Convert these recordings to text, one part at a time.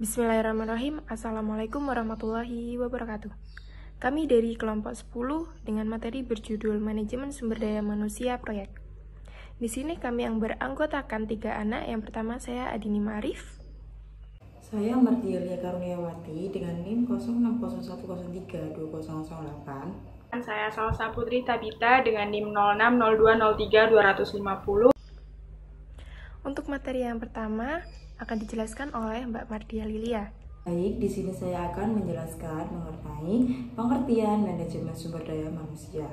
Bismillahirrahmanirrahim. Assalamualaikum warahmatullahi wabarakatuh. Kami dari kelompok 10 dengan materi berjudul Manajemen Sumber Daya Manusia Proyek. Di sini kami yang beranggotakan 3 anak. Yang pertama saya Adini Ma'arif. Saya Mardialia Karuniawati dengan NIM 0601032008. Saya Salsa Putri Tabita dengan NIM 0602032050. Untuk materi yang pertama akan dijelaskan oleh Mbak Mardia Lilia. Baik, di sini saya akan menjelaskan mengenai pengertian manajemen sumber daya manusia.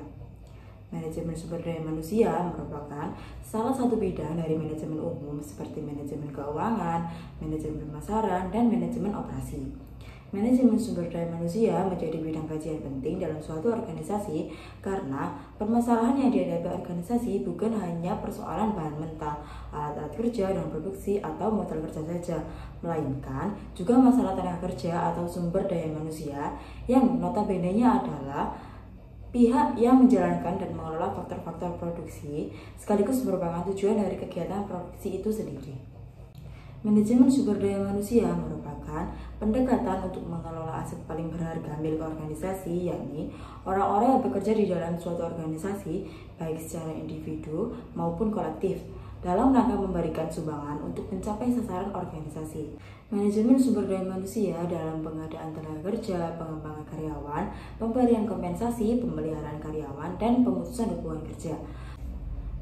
Manajemen sumber daya manusia merupakan salah satu bidang dari manajemen umum seperti manajemen keuangan, manajemen pemasaran, dan manajemen operasi. Manajemen sumber daya manusia menjadi bidang kajian penting dalam suatu organisasi karena permasalahan yang dihadapi organisasi bukan hanya persoalan bahan mentah, alat-alat kerja dan produksi atau modal kerja saja, melainkan juga masalah tenaga kerja atau sumber daya manusia yang notabene-nya adalah pihak yang menjalankan dan mengelola faktor-faktor produksi sekaligus merupakan tujuan dari kegiatan produksi itu sendiri. Manajemen sumber daya manusia merupakan pendekatan untuk mengelola aset paling berharga milik organisasi, yakni orang-orang yang bekerja di dalam suatu organisasi, baik secara individu maupun kolektif, dalam rangka memberikan sumbangan untuk mencapai sasaran organisasi. Manajemen sumber daya manusia dalam pengadaan tenaga kerja, pengembangan karyawan, pemberian kompensasi, pemeliharaan karyawan, dan pemutusan hubungan kerja.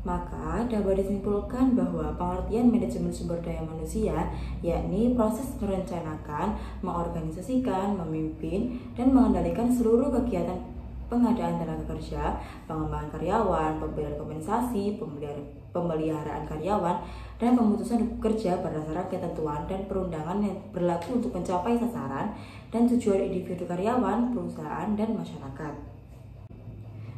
Maka dapat disimpulkan bahwa pengertian manajemen sumber daya manusia yakni proses merencanakan, mengorganisasikan, memimpin, dan mengendalikan seluruh kegiatan pengadaan tenaga kerja, pengembangan karyawan, pemberian kompensasi, pemeliharaan karyawan, dan pemutusan kerja berdasarkan ketentuan dan perundangan yang berlaku untuk mencapai sasaran dan tujuan individu karyawan, perusahaan, dan masyarakat.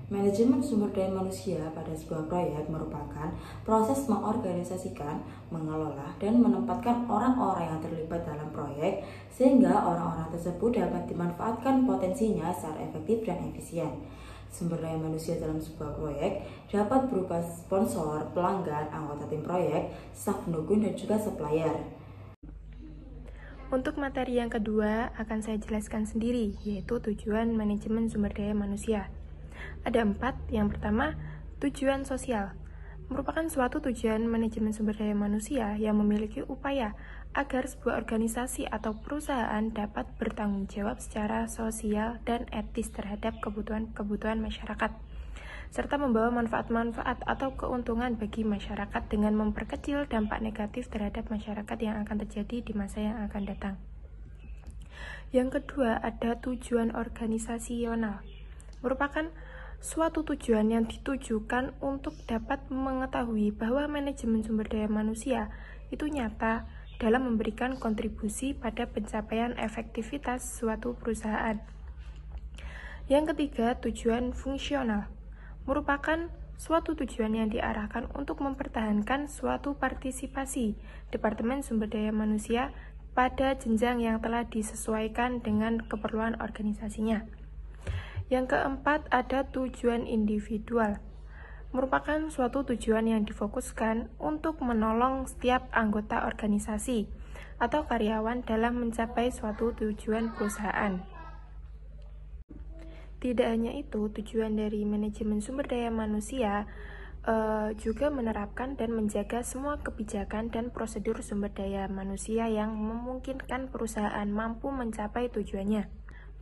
Manajemen sumber daya manusia pada sebuah proyek merupakan proses mengorganisasikan, mengelola, dan menempatkan orang-orang yang terlibat dalam proyek sehingga orang-orang tersebut dapat dimanfaatkan potensinya secara efektif dan efisien. Sumber daya manusia dalam sebuah proyek dapat berupa sponsor, pelanggan, anggota tim proyek, staf pendukung, dan juga supplier. Untuk materi yang kedua akan saya jelaskan sendiri, yaitu tujuan manajemen sumber daya manusia. Ada 4. Yang pertama, tujuan sosial. Merupakan suatu tujuan manajemen sumber daya manusia yang memiliki upaya agar sebuah organisasi atau perusahaan dapat bertanggung jawab secara sosial dan etis terhadap kebutuhan masyarakat, serta membawa manfaat-manfaat atau keuntungan bagi masyarakat dengan memperkecil dampak negatif terhadap masyarakat yang akan terjadi di masa yang akan datang. Yang kedua, ada tujuan organisasional. Merupakan suatu tujuan yang ditujukan untuk dapat mengetahui bahwa manajemen sumber daya manusia itu nyata dalam memberikan kontribusi pada pencapaian efektivitas suatu perusahaan. Yang ketiga, tujuan fungsional. Merupakan suatu tujuan yang diarahkan untuk mempertahankan suatu partisipasi Departemen Sumber Daya Manusia pada jenjang yang telah disesuaikan dengan keperluan organisasinya. Yang keempat, ada tujuan individual. Merupakan suatu tujuan yang difokuskan untuk menolong setiap anggota organisasi atau karyawan dalam mencapai suatu tujuan perusahaan. Tidak hanya itu, tujuan dari manajemen sumber daya manusia juga menerapkan dan menjaga semua kebijakan dan prosedur sumber daya manusia yang memungkinkan perusahaan mampu mencapai tujuannya.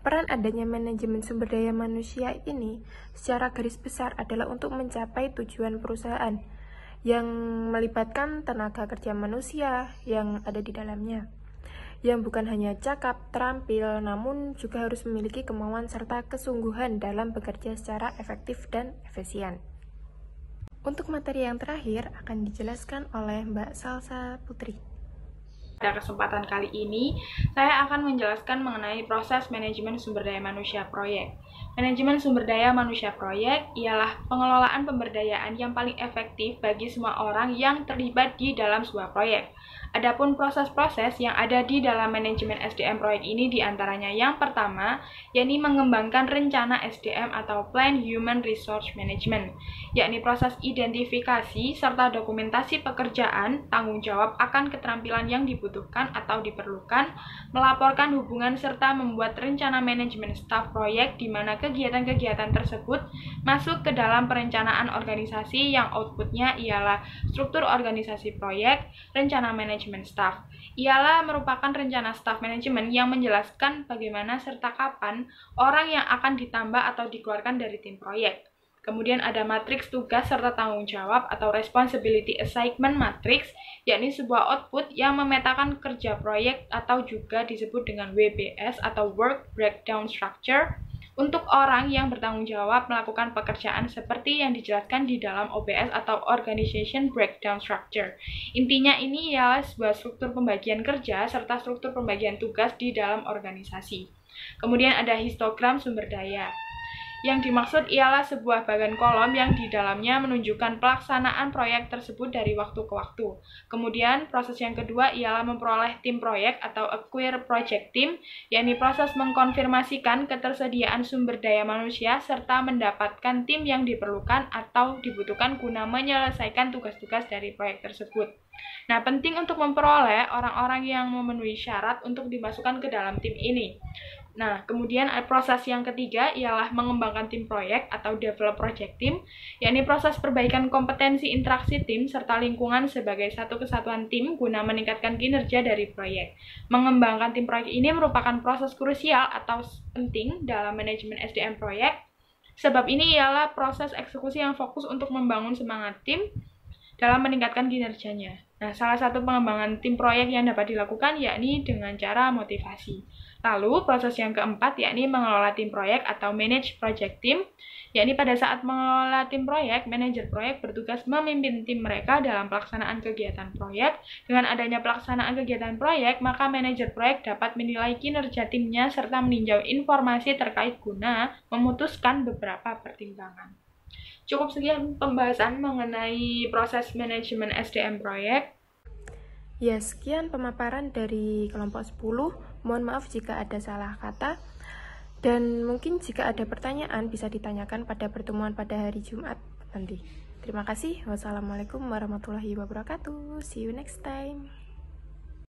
Peran adanya manajemen sumber daya manusia ini secara garis besar adalah untuk mencapai tujuan perusahaan yang melibatkan tenaga kerja manusia yang ada di dalamnya, yang bukan hanya cakap, terampil, namun juga harus memiliki kemauan serta kesungguhan dalam bekerja secara efektif dan efisien. Untuk materi yang terakhir akan dijelaskan oleh Mbak Salsa Putri. Pada kesempatan kali ini, saya akan menjelaskan mengenai proses manajemen sumber daya manusia proyek. Manajemen sumber daya manusia proyek ialah pengelolaan pemberdayaan yang paling efektif bagi semua orang yang terlibat di dalam sebuah proyek, Adapun proses-proses yang ada di dalam manajemen SDM proyek ini diantaranya yang pertama, yakni mengembangkan rencana SDM atau Plan Human Resource Management, yakni proses identifikasi serta dokumentasi pekerjaan, tanggung jawab akan keterampilan yang dibutuhkan atau diperlukan, melaporkan hubungan serta membuat rencana manajemen staf proyek di mana kegiatan-kegiatan tersebut masuk ke dalam perencanaan organisasi yang outputnya ialah struktur organisasi proyek, rencana manajemen staff. Ialah merupakan rencana staff manajemen yang menjelaskan bagaimana serta kapan orang yang akan ditambah atau dikeluarkan dari tim proyek. Kemudian ada matriks tugas serta tanggung jawab atau responsibility assignment matrix, yakni sebuah output yang memetakan kerja proyek atau juga disebut dengan WBS atau Work Breakdown Structure untuk orang yang bertanggung jawab melakukan pekerjaan seperti yang dijelaskan di dalam OBS atau Organization Breakdown Structure. Intinya ini ialah sebuah struktur pembagian kerja serta struktur pembagian tugas di dalam organisasi. Kemudian ada histogram sumber daya. Yang dimaksud ialah sebuah bagan kolom yang di dalamnya menunjukkan pelaksanaan proyek tersebut dari waktu ke waktu. Kemudian proses yang kedua ialah memperoleh tim proyek atau acquire project team, yakni proses mengkonfirmasikan ketersediaan sumber daya manusia serta mendapatkan tim yang diperlukan atau dibutuhkan guna menyelesaikan tugas-tugas dari proyek tersebut. Nah, penting untuk memperoleh orang-orang yang memenuhi syarat untuk dimasukkan ke dalam tim ini. Nah, kemudian proses yang ketiga ialah mengembangkan tim proyek atau develop project team, yakni proses perbaikan kompetensi interaksi tim serta lingkungan sebagai satu kesatuan tim guna meningkatkan kinerja dari proyek. Mengembangkan tim proyek ini merupakan proses krusial atau penting dalam manajemen SDM proyek. Sebab ini ialah proses eksekusi yang fokus untuk membangun semangat tim dalam meningkatkan kinerjanya. Nah, salah satu pengembangan tim proyek yang dapat dilakukan yakni dengan cara motivasi. Lalu, proses yang keempat yakni mengelola tim proyek atau manage project team, yakni pada saat mengelola tim proyek, manajer proyek bertugas memimpin tim mereka dalam pelaksanaan kegiatan proyek. Dengan adanya pelaksanaan kegiatan proyek, maka manajer proyek dapat menilai kinerja timnya serta meninjau informasi terkait guna memutuskan beberapa pertimbangan. Cukup sekian pembahasan mengenai proses manajemen SDM proyek. Ya, sekian pemaparan dari kelompok 10. Mohon maaf jika ada salah kata. Dan mungkin jika ada pertanyaan bisa ditanyakan pada pertemuan pada hari Jumat nanti. Terima kasih. Wassalamualaikum warahmatullahi wabarakatuh. See you next time.